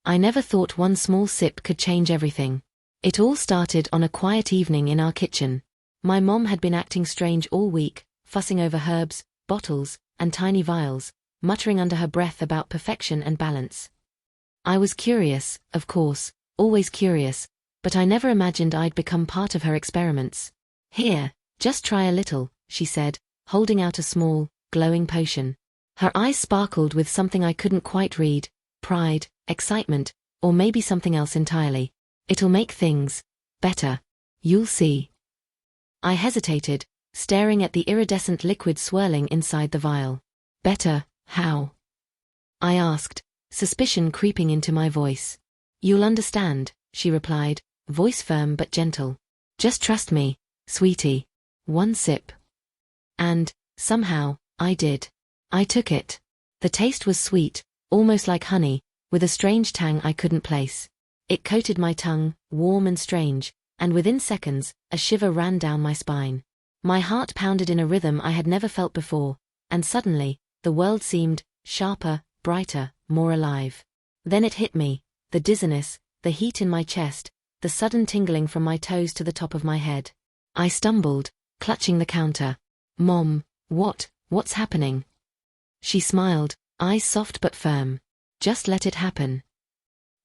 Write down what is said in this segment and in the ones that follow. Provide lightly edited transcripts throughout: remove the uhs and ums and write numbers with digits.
I never thought one small sip could change everything. It all started on a quiet evening in our kitchen. My mom had been acting strange all week, fussing over herbs, bottles, and tiny vials, muttering under her breath about perfection and balance. I was curious, of course, always curious, but I never imagined I'd become part of her experiments. Here, just try a little, she said, holding out a small, glowing potion. Her eyes sparkled with something I couldn't quite read, pride, excitement, or maybe something else entirely. It'll make things better. You'll see. I hesitated, staring at the iridescent liquid swirling inside the vial. Better, how? I asked, suspicion creeping into my voice. You'll understand, she replied, voice firm but gentle. Just trust me, sweetie. One sip. And, somehow, I did. I took it. The taste was sweet, almost like honey, with a strange tang I couldn't place. It coated my tongue, warm and strange, and within seconds, a shiver ran down my spine. My heart pounded in a rhythm I had never felt before, and suddenly, the world seemed sharper, brighter, more alive. Then it hit me, the dizziness, the heat in my chest, the sudden tingling from my toes to the top of my head. I stumbled, clutching the counter. Mom, what's happening? She smiled, eyes soft but firm. Just let it happen.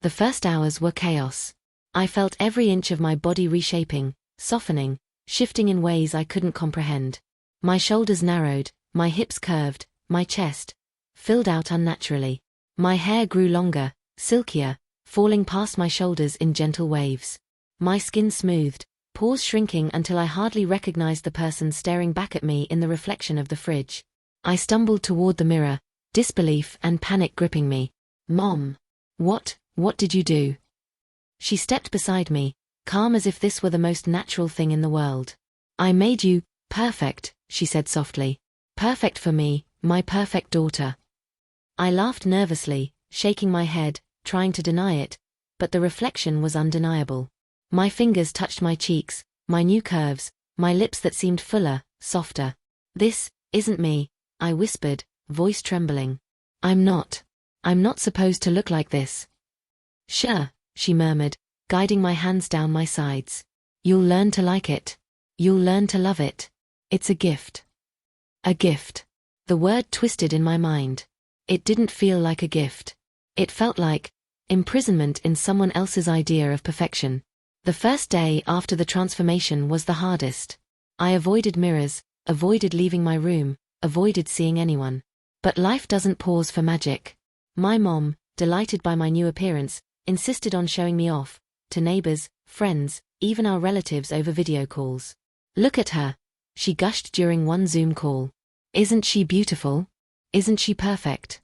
The first hours were chaos. I felt every inch of my body reshaping, softening, shifting in ways I couldn't comprehend. My shoulders narrowed, my hips curved, my chest filled out unnaturally. My hair grew longer, silkier, falling past my shoulders in gentle waves. My skin smoothed, pores shrinking until I hardly recognized the person staring back at me in the reflection of the fridge. I stumbled toward the mirror, disbelief and panic gripping me. Mom, what did you do? She stepped beside me, calm as if this were the most natural thing in the world. I made you perfect, she said softly. Perfect for me, my perfect daughter. I laughed nervously, shaking my head, trying to deny it, but the reflection was undeniable. My fingers touched my cheeks, my new curves, my lips that seemed fuller, softer. This isn't me, I whispered, voice trembling. I'm not supposed to look like this. Sure, she murmured, guiding my hands down my sides. You'll learn to like it. You'll learn to love it. It's a gift. A gift. The word twisted in my mind. It didn't feel like a gift. It felt like imprisonment in someone else's idea of perfection. The first day after the transformation was the hardest. I avoided mirrors, avoided leaving my room, avoided seeing anyone. But life doesn't pause for magic. My mom, delighted by my new appearance, insisted on showing me off, to neighbors, friends, even our relatives over video calls. Look at her, she gushed during one Zoom call. Isn't she beautiful? Isn't she perfect?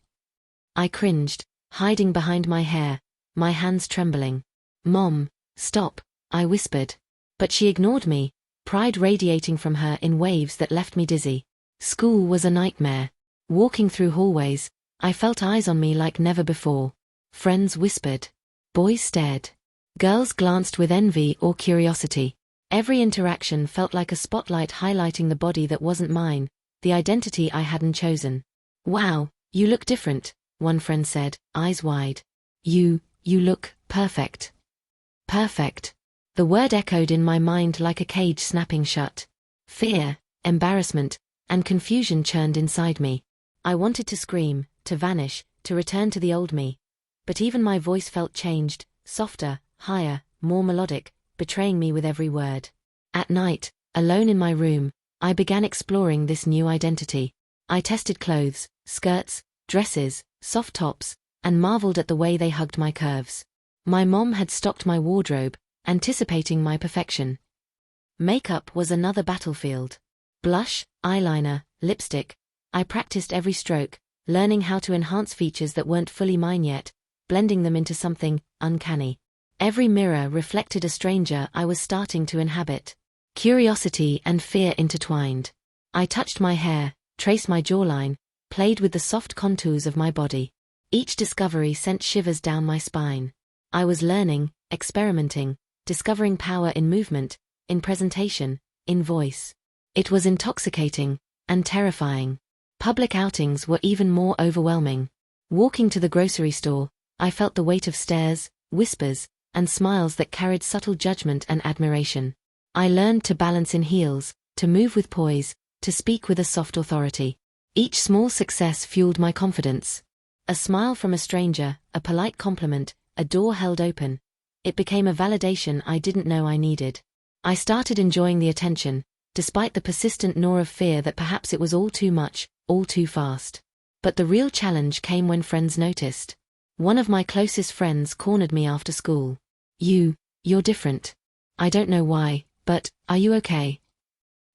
I cringed, hiding behind my hair, my hands trembling. Mom, stop, I whispered. But she ignored me, pride radiating from her in waves that left me dizzy. School was a nightmare. Walking through hallways, I felt eyes on me like never before. Friends whispered. Boys stared. Girls glanced with envy or curiosity. Every interaction felt like a spotlight highlighting the body that wasn't mine, the identity I hadn't chosen. Wow, you look different, one friend said, eyes wide. You look perfect. Perfect. The word echoed in my mind like a cage snapping shut. Fear, embarrassment, and confusion churned inside me. I wanted to scream, to vanish, to return to the old me. But even my voice felt changed, softer, higher, more melodic, betraying me with every word. At night, alone in my room, I began exploring this new identity. I tested clothes, skirts, dresses, soft tops, and marveled at the way they hugged my curves. My mom had stocked my wardrobe, anticipating my perfection. Makeup was another battlefield. Blush, eyeliner, lipstick. I practiced every stroke, learning how to enhance features that weren't fully mine yet, blending them into something uncanny. Every mirror reflected a stranger I was starting to inhabit. Curiosity and fear intertwined. I touched my hair, traced my jawline, played with the soft contours of my body. Each discovery sent shivers down my spine. I was learning, experimenting, discovering power in movement, in presentation, in voice. It was intoxicating and terrifying. Public outings were even more overwhelming. Walking to the grocery store, I felt the weight of stares, whispers, and smiles that carried subtle judgment and admiration. I learned to balance in heels, to move with poise, to speak with a soft authority. Each small success fueled my confidence. A smile from a stranger, a polite compliment, a door held open. It became a validation I didn't know I needed. I started enjoying the attention, despite the persistent gnaw of fear that perhaps it was all too much, all too fast. But the real challenge came when friends noticed. One of my closest friends cornered me after school. You're different. I don't know why, but are you okay?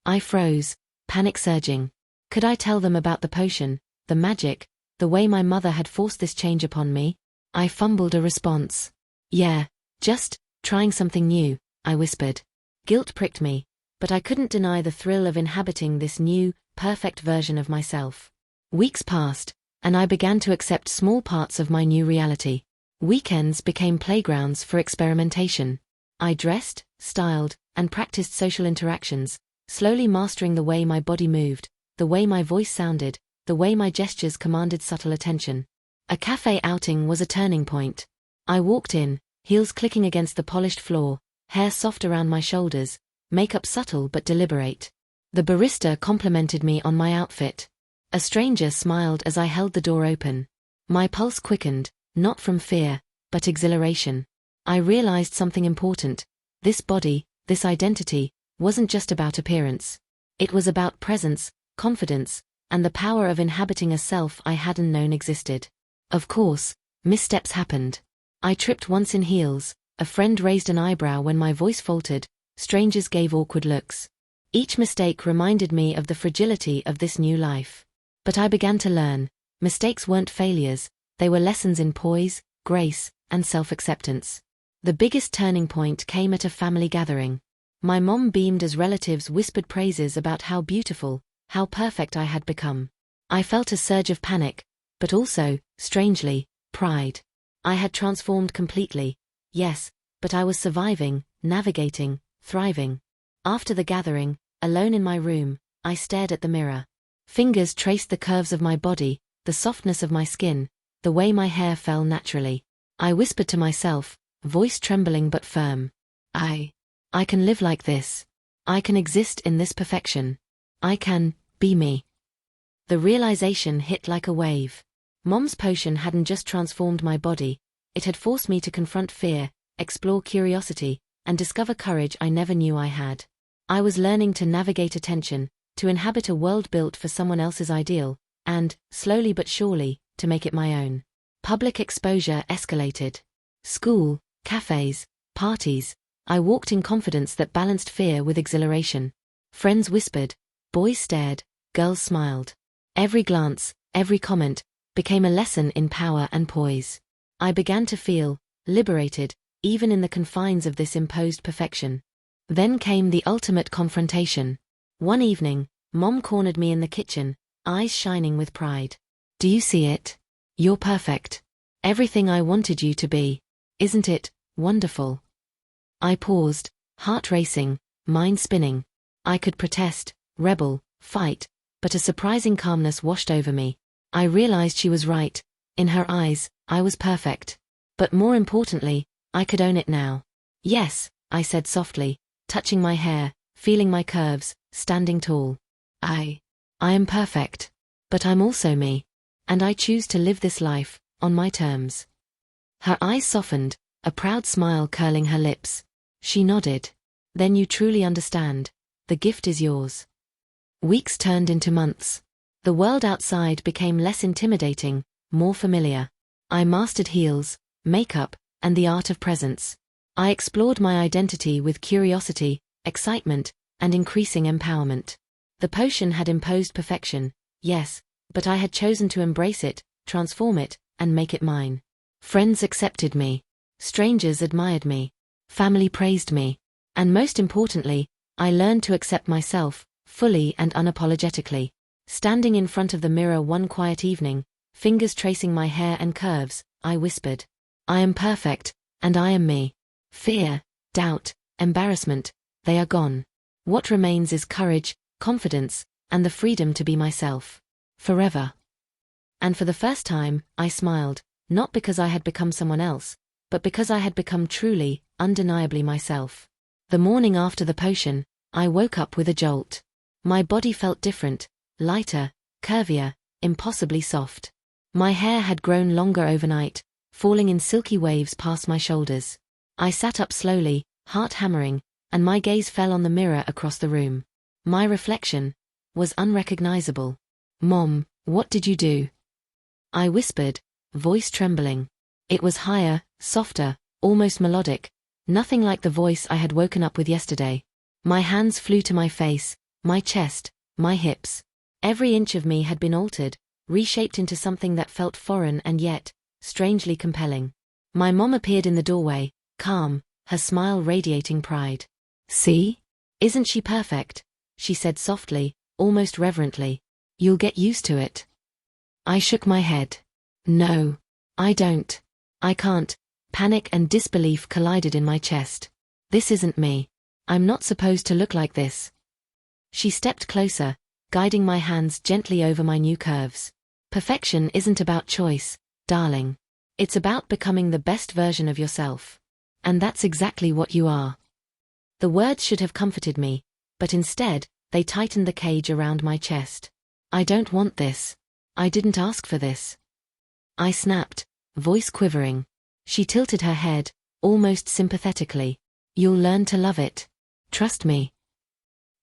I froze, panic surging. Could I tell them about the potion, the magic, the way my mother had forced this change upon me? I fumbled a response. Yeah, just trying something new, I whispered. Guilt pricked me, but I couldn't deny the thrill of inhabiting this new, perfect version of myself. Weeks passed, and I began to accept small parts of my new reality. Weekends became playgrounds for experimentation. I dressed, styled, and practiced social interactions, slowly mastering the way my body moved, the way my voice sounded, the way my gestures commanded subtle attention. A cafe outing was a turning point. I walked in, heels clicking against the polished floor, hair soft around my shoulders, makeup subtle but deliberate. The barista complimented me on my outfit. A stranger smiled as I held the door open. My pulse quickened, not from fear, but exhilaration. I realized something important. This body, this identity, wasn't just about appearance. It was about presence, confidence, and the power of inhabiting a self I hadn't known existed. Of course, missteps happened. I tripped once in heels, a friend raised an eyebrow when my voice faltered, strangers gave awkward looks. Each mistake reminded me of the fragility of this new life. But I began to learn. Mistakes weren't failures, they were lessons in poise, grace, and self-acceptance. The biggest turning point came at a family gathering. My mom beamed as relatives whispered praises about how beautiful, how perfect I had become. I felt a surge of panic, but also, strangely, pride. I had transformed completely. Yes, but I was surviving, navigating, thriving. After the gathering, alone in my room, I stared at the mirror. Fingers traced the curves of my body, the softness of my skin, the way my hair fell naturally. I whispered to myself, voice trembling but firm. I can live like this. I can exist in this perfection. I can be me. The realization hit like a wave. Mom's potion hadn't just transformed my body, it had forced me to confront fear, explore curiosity, and discover courage I never knew I had. I was learning to navigate attention, to inhabit a world built for someone else's ideal, and, slowly but surely, to make it my own. Public exposure escalated. School, cafes, parties. I walked in confidence that balanced fear with exhilaration. Friends whispered, boys stared, girls smiled. Every glance, every comment, became a lesson in power and poise. I began to feel liberated, even in the confines of this imposed perfection. Then came the ultimate confrontation. One evening, Mom cornered me in the kitchen, eyes shining with pride. Do you see it? You're perfect. Everything I wanted you to be. Isn't it wonderful? I paused, heart racing, mind spinning. I could protest, rebel, fight, but a surprising calmness washed over me. I realized she was right. In her eyes, I was perfect. But more importantly, I could own it now. Yes, I said softly, touching my hair, feeling my curves, standing tall. I am perfect. But I'm also me. And I choose to live this life, on my terms. Her eyes softened, a proud smile curling her lips. She nodded. Then you truly understand. The gift is yours. Weeks turned into months. The world outside became less intimidating, more familiar. I mastered heels, makeup, and the art of presence. I explored my identity with curiosity, excitement, and increasing empowerment. The potion had imposed perfection, yes, but I had chosen to embrace it, transform it, and make it mine. Friends accepted me. Strangers admired me. Family praised me. And most importantly, I learned to accept myself, fully and unapologetically. Standing in front of the mirror one quiet evening, fingers tracing my hair and curves, I whispered, I am perfect, and I am me. Fear, doubt, embarrassment, they are gone. What remains is courage, confidence, and the freedom to be myself. Forever. And for the first time, I smiled, not because I had become someone else, but because I had become truly, undeniably myself. The morning after the potion, I woke up with a jolt. My body felt different, lighter, curvier, impossibly soft. My hair had grown longer overnight, falling in silky waves past my shoulders. I sat up slowly, heart hammering, and my gaze fell on the mirror across the room. My reflection was unrecognizable. "Mom, what did you do?" I whispered, voice trembling. It was higher, softer, almost melodic, nothing like the voice I had woken up with yesterday. My hands flew to my face, my chest, my hips. Every inch of me had been altered, reshaped into something that felt foreign and yet strangely compelling. My mom appeared in the doorway, calm, her smile radiating pride. "See? Isn't she perfect?" she said softly, almost reverently. "You'll get used to it." I shook my head. "No, I don't. I can't." Panic and disbelief collided in my chest. "This isn't me. I'm not supposed to look like this." She stepped closer, guiding my hands gently over my new curves. "Perfection isn't about choice, darling. It's about becoming the best version of yourself. And that's exactly what you are." The words should have comforted me, but instead, they tightened the cage around my chest. "I don't want this. I didn't ask for this." I snapped, voice quivering. She tilted her head, almost sympathetically. "You'll learn to love it. Trust me."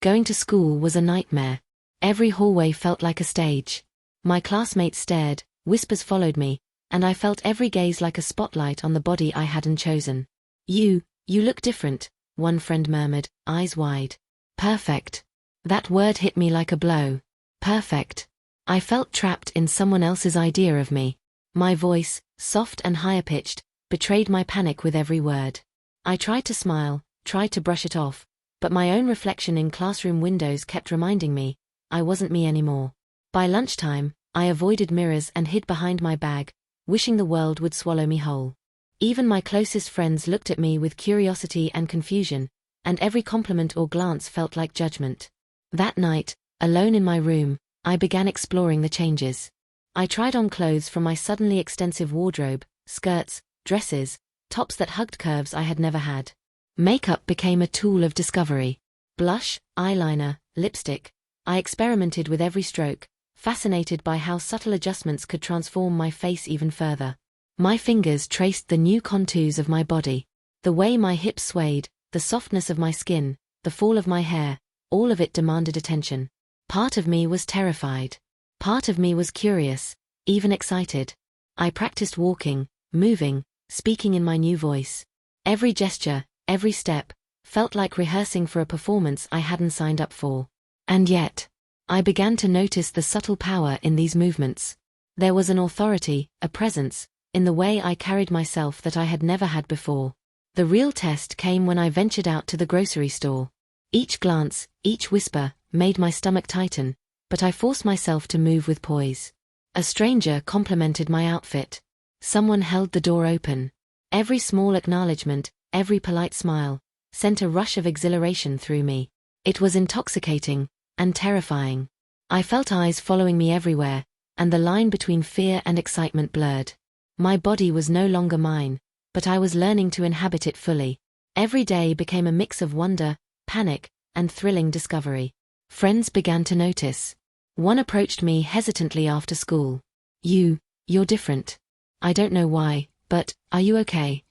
Going to school was a nightmare. Every hallway felt like a stage. My classmates stared, whispers followed me, and I felt every gaze like a spotlight on the body I hadn't chosen. You look different," one friend murmured, eyes wide. "Perfect." That word hit me like a blow. Perfect. I felt trapped in someone else's idea of me. My voice, soft and higher-pitched, betrayed my panic with every word. I tried to smile, tried to brush it off, but my own reflection in classroom windows kept reminding me, I wasn't me anymore. By lunchtime, I avoided mirrors and hid behind my bag, wishing the world would swallow me whole. Even my closest friends looked at me with curiosity and confusion, and every compliment or glance felt like judgment. That night, alone in my room, I began exploring the changes. I tried on clothes from my suddenly extensive wardrobe, skirts, dresses, tops that hugged curves I had never had. Makeup became a tool of discovery. Blush, eyeliner, lipstick. I experimented with every stroke, fascinated by how subtle adjustments could transform my face even further. My fingers traced the new contours of my body. The way my hips swayed, the softness of my skin, the fall of my hair, all of it demanded attention. Part of me was terrified. Part of me was curious, even excited. I practiced walking, moving, speaking in my new voice. Every gesture, every step, felt like rehearsing for a performance I hadn't signed up for. And yet, I began to notice the subtle power in these movements. There was an authority, a presence, in the way I carried myself that I had never had before. The real test came when I ventured out to the grocery store. Each glance, each whisper, made my stomach tighten, but I forced myself to move with poise. A stranger complimented my outfit. Someone held the door open. Every small acknowledgement, every polite smile, sent a rush of exhilaration through me. It was intoxicating and terrifying. I felt eyes following me everywhere, and the line between fear and excitement blurred. My body was no longer mine, but I was learning to inhabit it fully. Every day became a mix of wonder, panic, and thrilling discovery. Friends began to notice. One approached me hesitantly after school. You're different. I don't know why, but are you okay?"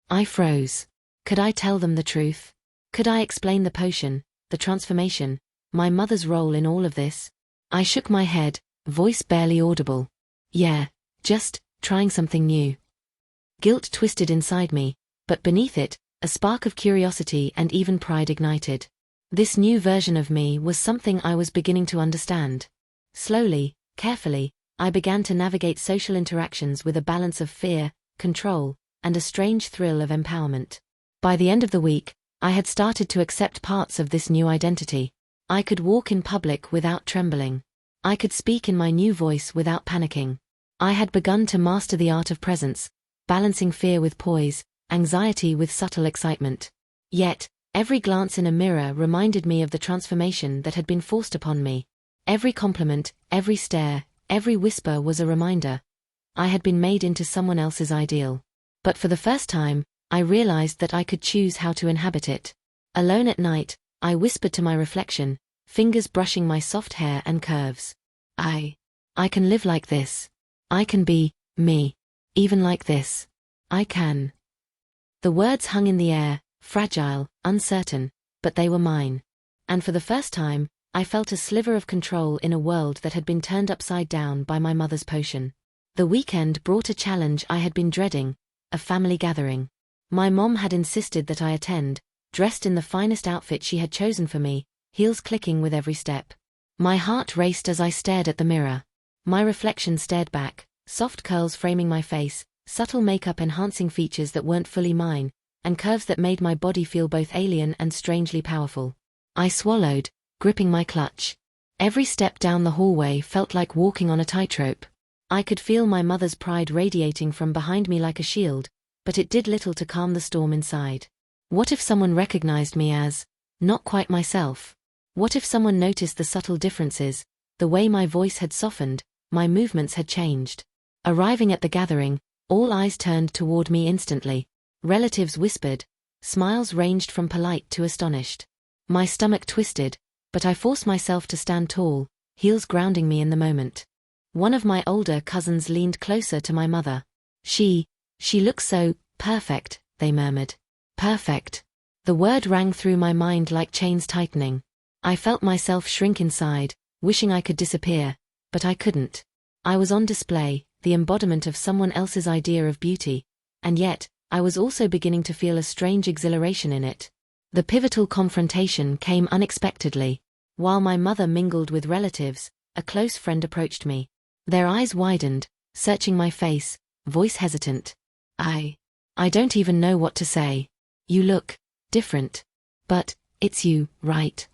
I froze. Could I tell them the truth? Could I explain the potion, the transformation, my mother's role in all of this? I shook my head, voice barely audible. "Yeah, just trying something new." Guilt twisted inside me, but beneath it, a spark of curiosity and even pride ignited. This new version of me was something I was beginning to understand. Slowly, carefully, I began to navigate social interactions with a balance of fear, control, and a strange thrill of empowerment. By the end of the week, I had started to accept parts of this new identity. I could walk in public without trembling. I could speak in my new voice without panicking. I had begun to master the art of presence, balancing fear with poise, anxiety with subtle excitement. Yet, every glance in a mirror reminded me of the transformation that had been forced upon me. Every compliment, every stare, every whisper was a reminder. I had been made into someone else's ideal. But for the first time, I realized that I could choose how to inhabit it. Alone at night, I whispered to my reflection, fingers brushing my soft hair and curves. I can live like this. I can be me. Even like this. I can. The words hung in the air, fragile, uncertain, but they were mine. And for the first time, I felt a sliver of control in a world that had been turned upside down by my mother's potion. The weekend brought a challenge I had been dreading, a family gathering. My mom had insisted that I attend, dressed in the finest outfit she had chosen for me, heels clicking with every step. My heart raced as I stared at the mirror. My reflection stared back, soft curls framing my face, subtle makeup enhancing features that weren't fully mine, and curves that made my body feel both alien and strangely powerful. I swallowed, gripping my clutch. Every step down the hallway felt like walking on a tightrope. I could feel my mother's pride radiating from behind me like a shield, but it did little to calm the storm inside. What if someone recognized me as not quite myself? What if someone noticed the subtle differences, the way my voice had softened, my movements had changed? Arriving at the gathering, all eyes turned toward me instantly. Relatives whispered. Smiles ranged from polite to astonished. My stomach twisted, but I forced myself to stand tall, heels grounding me in the moment. One of my older cousins leaned closer to my mother. She looks so perfect, they murmured. Perfect. The word rang through my mind like chains tightening. I felt myself shrink inside, wishing I could disappear, but I couldn't. I was on display, the embodiment of someone else's idea of beauty, and yet, I was also beginning to feel a strange exhilaration in it. The pivotal confrontation came unexpectedly. While my mother mingled with relatives, a close friend approached me. Their eyes widened, searching my face, voice hesitant. I don't even know what to say. You look different. But it's you, right?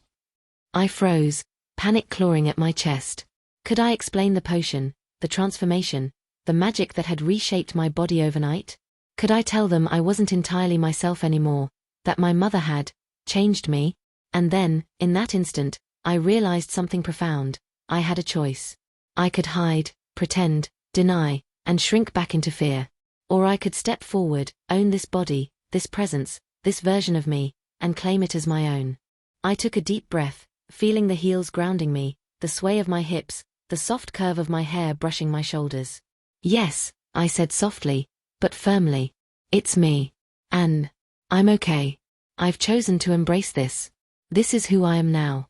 I froze, panic clawing at my chest. Could I explain the potion, the transformation, the magic that had reshaped my body overnight? Could I tell them I wasn't entirely myself anymore, that my mother had changed me? And then, in that instant, I realized something profound. I had a choice. I could hide, pretend, deny, and shrink back into fear. Or I could step forward, own this body, this presence, this version of me, and claim it as my own. I took a deep breath, feeling the heels grounding me, the sway of my hips, the soft curve of my hair brushing my shoulders. Yes, I said softly, but firmly. It's me. And I'm okay. I've chosen to embrace this. This is who I am now.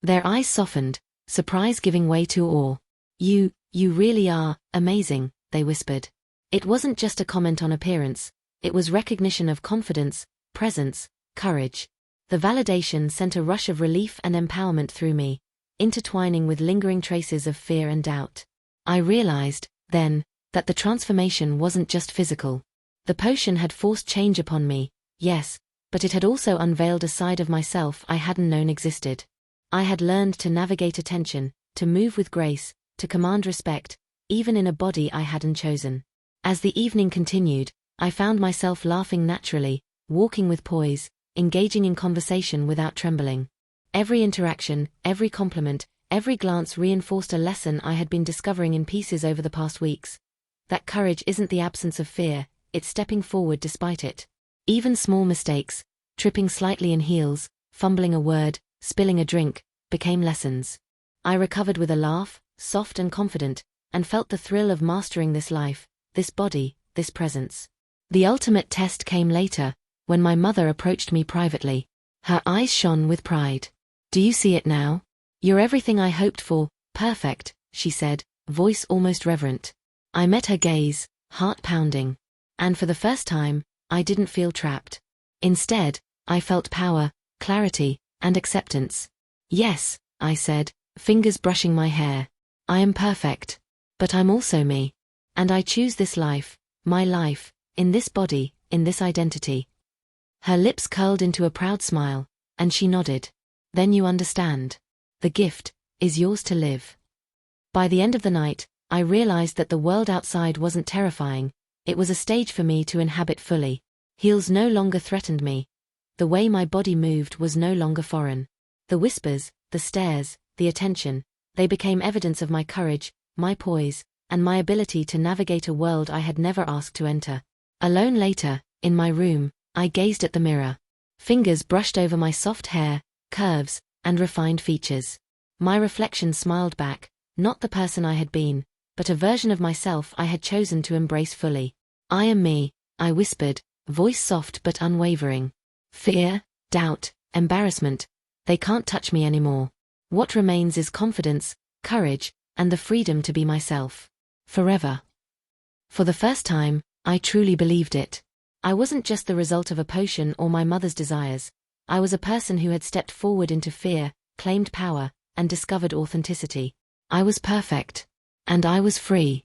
Their eyes softened, surprise giving way to awe. You really are amazing, they whispered. It wasn't just a comment on appearance, it was recognition of confidence, presence, courage. The validation sent a rush of relief and empowerment through me, intertwining with lingering traces of fear and doubt. I realized, then, that the transformation wasn't just physical. The potion had forced change upon me, yes, but it had also unveiled a side of myself I hadn't known existed. I had learned to navigate attention, to move with grace, to command respect, even in a body I hadn't chosen. As the evening continued, I found myself laughing naturally, walking with poise, engaging in conversation without trembling. Every interaction, every compliment, every glance reinforced a lesson I had been discovering in pieces over the past weeks. That courage isn't the absence of fear, it's stepping forward despite it. Even small mistakes, tripping slightly in heels, fumbling a word, spilling a drink, became lessons. I recovered with a laugh, soft and confident, and felt the thrill of mastering this life, this body, this presence. The ultimate test came later, when my mother approached me privately. Her eyes shone with pride. Do you see it now? You're everything I hoped for, perfect, she said, voice almost reverent. I met her gaze, heart pounding. And for the first time, I didn't feel trapped. Instead, I felt power, clarity, and acceptance. Yes, I said, fingers brushing my hair. I am perfect. But I'm also me. And I choose this life, my life, in this body, in this identity. Her lips curled into a proud smile, and she nodded. Then you understand. The gift is yours to live. By the end of the night, I realized that the world outside wasn't terrifying, it was a stage for me to inhabit fully. Heels no longer threatened me. The way my body moved was no longer foreign. The whispers, the stares, the attention, they became evidence of my courage, my poise, and my ability to navigate a world I had never asked to enter. Alone later, in my room, I gazed at the mirror. Fingers brushed over my soft hair, curves, and refined features. My reflection smiled back, not the person I had been, but a version of myself I had chosen to embrace fully. I am me, I whispered, voice soft but unwavering. Fear, doubt, embarrassment, they can't touch me anymore. What remains is confidence, courage, and the freedom to be myself. Forever. For the first time, I truly believed it. I wasn't just the result of a potion or my mother's desires. I was a person who had stepped forward into fear, claimed power, and discovered authenticity. I was perfect. And I was free.